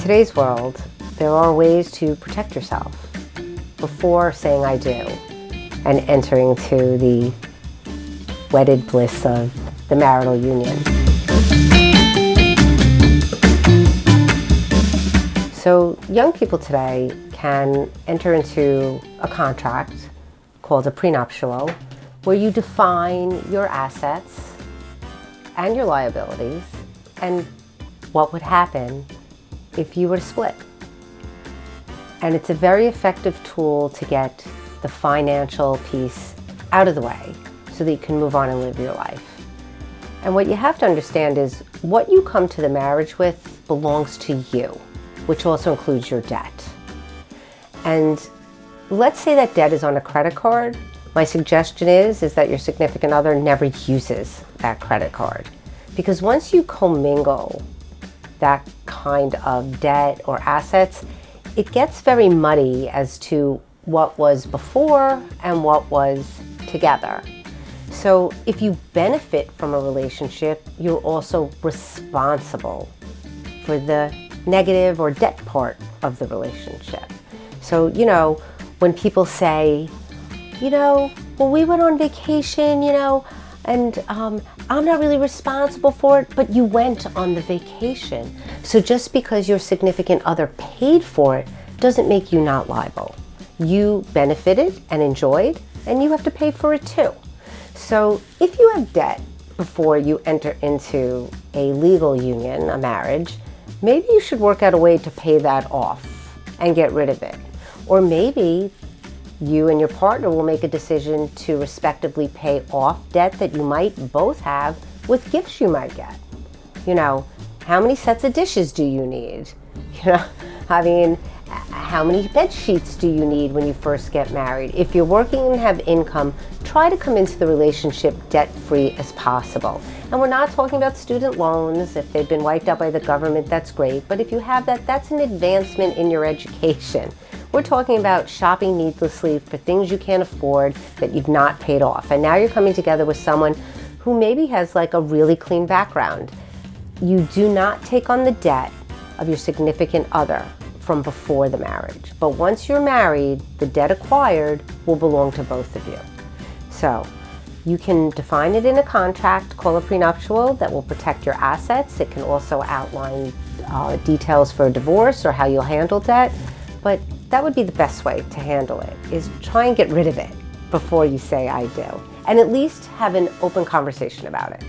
today's world, there are ways to protect yourself before saying I do and entering to the wedded bliss of the marital union. So young people today can enter into a contract called a prenuptial, where you define your assets and your liabilities and what would happen if you were to split. And it's a very effective tool to get the financial piece out of the way so that you can move on and live your life. And what you have to understand is what you come to the marriage with belongs to you, which also includes your debt. And let's say that debt is on a credit card. My suggestion is that your significant other never uses that credit card. Because once you commingle that kind of debt or assets, it gets very muddy as to what was before and what was together. So if you benefit from a relationship, you're also responsible for the negative or debt part of the relationship. So, when people say, well, we went on vacation, and I'm not really responsible for it, but you went on the vacation. So just because your significant other paid for it doesn't make you not liable. You benefited and enjoyed, and you have to pay for it too. So if you have debt before you enter into a legal union, a marriage, maybe you should work out a way to pay that off and get rid of it. Or maybe you and your partner will make a decision to respectively pay off debt that you might both have with gifts you might get. How many sets of dishes do you need? How many bed sheets do you need when you first get married? If you're working and have income, try to come into the relationship debt-free as possible. And we're not talking about student loans. If they've been wiped out by the government, that's great. But if you have that, that's an advancement in your education. We're talking about shopping needlessly for things you can't afford that you've not paid off. And now you're coming together with someone who maybe has like a really clean background. You do not take on the debt of your significant other from before the marriage. But once you're married, the debt acquired will belong to both of you. So you can define it in a contract called a prenuptial that will protect your assets. It can also outline details for a divorce or how you'll handle debt. But that would be the best way to handle it, is try and get rid of it before you say I do. And at least have an open conversation about it.